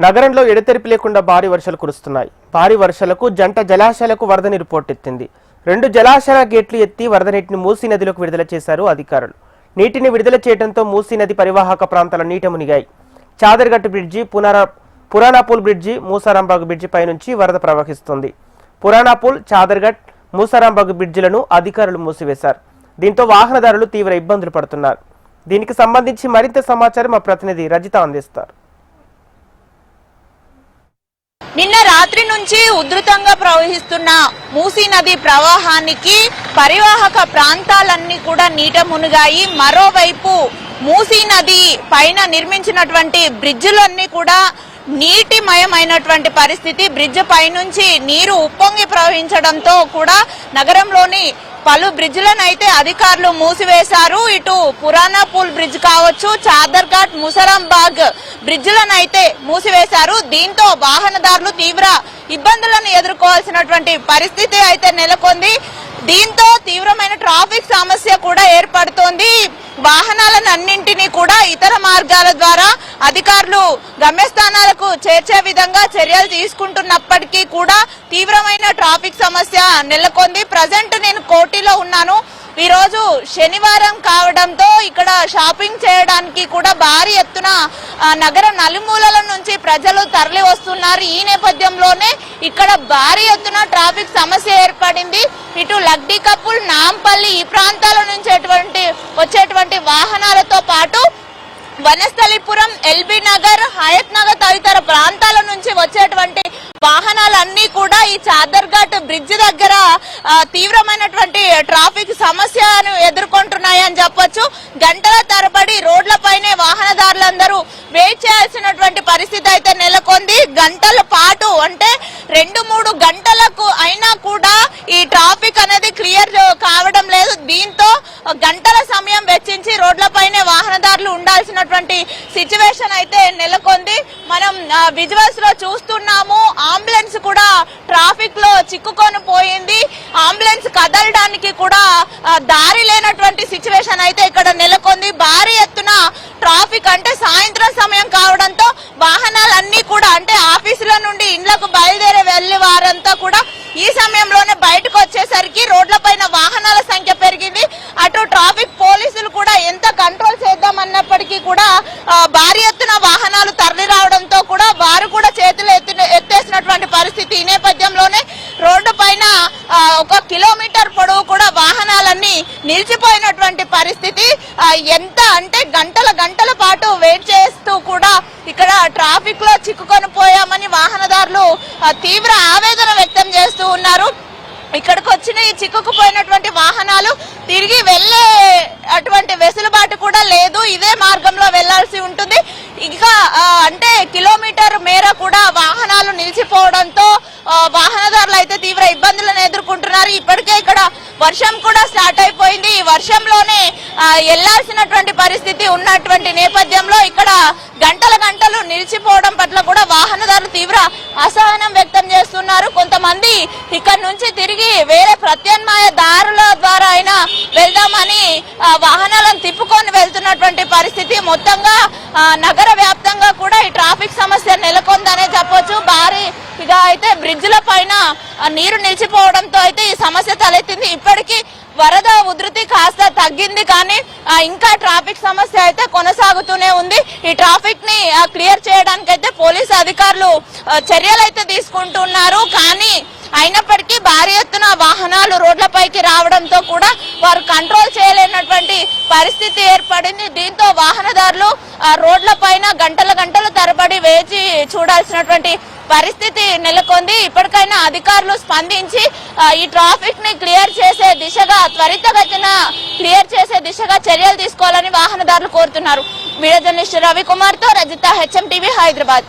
నగరంలో ఎడతెరిపి లేకుండా భారీ వర్షాలు కురుస్తున్నాయి. భారీ వర్షాలకు జంట జలాశయాలకు వరద నీరు పోటెత్తింది. 2 జలాశయాల గేట్లు ఎత్తి వరద నీటిని మూసీ నదిలోకి విడుదల చేశారు అధికారులు. నీటిని విడుదల చేయడంతో మూసీ నది పరివాహక ప్రాంతాల నీట మునిగాయి. Chadarghat bridge, Puranapul bridge, Musarambagh bridge పై నుంచి వరద ప్రవహిస్తుంది. పురానాపూల్, చాదర్ఘట్, మూసారాంబాగ్ బ్రిడ్జిలను అధికారులు మూసివేశారు. దీంతో వాహనదారులు తీవ్ర ఇబ్బందులు పడుతున్నారు. దీనికి సంబంధించి మరింత సమాచారం మా ప్రతినిధి రజిత అందిస్తారు. నిన్న రాత్రి నుంచి ఉధృతంగా ప్రవహిస్తున్న మూసీ నది ప్రవాహానికి పరివాహక ప్రాంతాలన్నీ కూడా నీట మునిగాయి. మరోవైపు మూసీ నది పైన నిర్మించినటువంటి బ్రిడ్జిలన్నీ కూడా నీటిమయమైనటువంటి పరిస్థితి. బ్రిడ్జ్ పైనుంచి నీరు ఉప్పొంగి ప్రవహించడంతో కూడా నగరంలోని పలు బ్రిడ్జిలను అయితే అధికారులు మూసివేశారు. ఇటు పురానాపూల్ బ్రిడ్జ్ కావచ్చు, చాదర్ఘాట్, ముసరాంబాగ్ బ్రిడ్జిలను అయితే మూసివేశారు. దీంతో వాహనదారులు తీవ్ర ఇబ్బందులను ఎదుర్కోవాల్సినటువంటి పరిస్థితి అయితే నెలకొంది. దీంతో తీవ్రమైన ట్రాఫిక్ సమస్య కూడా ఏర్పడుతోంది. వాహనాలను అన్నింటినీ కూడా ఇతర మార్గాల ద్వారా అధికారులు గమ్యస్థానాలకు చేర్చే విధంగా చర్యలు తీసుకుంటున్నప్పటికీ కూడా తీవ్రమైన ట్రాఫిక్ సమస్య నెలకొంది. ప్రజెంట్ నేను కోటిలో ఉన్నాను. ఈ రోజు శనివారం కావడంతో ఇక్కడ షాపింగ్ చేయడానికి కూడా భారీ ఎత్తున నగర నలుమూలల నుంచి ప్రజలు తరలి వస్తున్నారు. ఈ నేపథ్యంలోనే ఇక్కడ భారీ ఎత్తున ట్రాఫిక్ సమస్య ఏర్పడింది. ఇటు లగ్డికప్పుల్, నాంపల్లి ఈ ప్రాంతాల నుంచి వచ్చేటువంటి వాహనాలతో పాటు వనస్థలిపురం, ఎల్బీ నగర్, హయత్ నగర్ తదితర ప్రాంతాల నుంచి వచ్చేటువంటి వాహనాలన్నీ కూడా ఈ చాదర్ఘాట్ బ్రిడ్జ్ దగ్గర తీవ్రమైనటువంటి ట్రాఫిక్ సమస్యను ఎదుర్కొంటున్నాయని చెప్పొచ్చు. గంటల తరబడి రోడ్లపైనే వాహనదారులందరూ వెయిట్ చేయాల్సినటువంటి పరిస్థితి అయితే నెలకొంది. గంటల పాటు అంటే 2-3 గంటలకు అయినా కూడా ఈ ట్రాఫిక్ అనేది క్లియర్ కావడం లేదు. దీంతో గంటల సమయం వెచ్చించి రోడ్లపైనే వాహనదారులు ఉండాల్సినటువంటి సిచ్యువేషన్ అయితే నెలకొంది. మనం విజువల్స్ లో చూస్తున్నాము. అంబులెన్స్ కూడా ట్రాఫిక్ లో చిక్కుకొని పోయింది. అంబులెన్స్ కదలడానికి కూడా దారి లేనటువంటి సిచ్యువేషన్ అయితే ఇక్కడ నెలకొంది. భారీ ఎత్తున ట్రాఫిక్ అంటే సాయంత్రం సమయం కావడంతో వాహనాలన్నీ కూడా అంటే ఆఫీసుల నుండి ఇండ్లకు బయలుదేరి వెళ్లే వారంతా కూడా ఈ సమయంలోనే బయటకు వచ్చేసరికి రోడ్లపైన వాహనాల సంఖ్య పెరిగింది. అటు ట్రాఫిక్ పోలీసులు కూడా ఎంత కంట్రోల్ చేద్దామన్నప్పటికీ కూడా భారీ ఎత్తున వాహనాలు తరలి రావడంతో కూడా వారు కూడా చేతులు ఎత్తేసినటువంటి పరిస్థితి. ఈ నేపథ్యంలోనే రోడ్డు పైన 1 కిలోమీటర్ పొడవు కూడా వాహనాలన్నీ నిలిచిపోయినటువంటి పరిస్థితి. ఎంత అంటే గంటల పాటు వెయిట్ చేస్తూ కూడా ఇక్కడ ట్రాఫిక్ లో చిక్కుకొని పోయామని వాహనదారులు తీవ్ర ఆవేదన వ్యక్తం చేస్తూ ఉన్నారు. ఇక్కడికి వచ్చిన ఈ చిక్కుకుపోయినటువంటి వాహనాలు తిరిగి వెళ్లే అటువంటి వెసులుబాటు కూడా లేదు. ఇదే మార్గంలో వెళ్లాల్సి ఉంటుంది. ఇంకా అంటే కిలోమీటర్ మేర కూడా వాహనాలు నిలిచిపోవడంతో వాహనదారులు అయితే తీవ్ర ఇబ్బందులను ఎదుర్కొంటున్నారు. ఇప్పటికే ఇక్కడ వర్షం కూడా స్టార్ట్ అయిపోయింది. ఈ వర్షంలోనే వెళ్లాల్సినటువంటి పరిస్థితి ఉన్నటువంటి నేపథ్యంలో ఇక్కడ గంటలు నిలిచిపోవడం పట్ల కూడా వాహనదారులు తీవ్ర అసహనం వ్యక్తం చేస్తున్నారు. కొంతమంది ఇక్కడ నుంచి తిరిగి వేరే ప్రత్యామ్నాయ దారుల ద్వారా అయినా వెళ్దామని వాహనాలను తిప్పుకొని వెళ్తున్నటువంటి పరిస్థితి. మొత్తంగా నగర వ్యాప్తంగా కూడా ఈ ట్రాఫిక్ సమస్య నెలకొందనే చెప్పొచ్చు. భారీగా అయితే బ్రిడ్జిల పైన నీరు నిలిచిపోవడంతో అయితే ఈ సమస్య తలెత్తింది. ఇప్పటికీ వరద ఉధృతి కాస్త తగ్గింది, కానీ ఇంకా ట్రాఫిక్ సమస్య అయితే కొనసాగుతూనే ఉంది. ఈ ట్రాఫిక్ ని క్లియర్ చేయడానికి అయితే పోలీసు అధికారులు చర్యలు అయితే తీసుకుంటున్నారు. కానీ అయినప్పటికీ భారీ ఎత్తున వాహనాలు రోడ్లపైకి రావడంతో కూడా వారు కంట్రోల్ చేయలేనటువంటి పరిస్థితి ఏర్పడింది. దీంతో వాహనదారులు రోడ్ల పైన గంటల తరబడి వేచి చూడాల్సినటువంటి పరిస్థితి నెలకొంది. ఇప్పటికైనా అధికారులు స్పందించి ఈ ట్రాఫిక్ ని క్లియర్ చేసే దిశగా త్వరితగతిన క్లియర్ చేసే దిశగా చర్యలు తీసుకోవాలని వాహనదారులు కోరుతున్నారు. వీడియో జర్నలిస్ట్ రవికుమార్ తో రజిత, HM TV, హైదరాబాద్.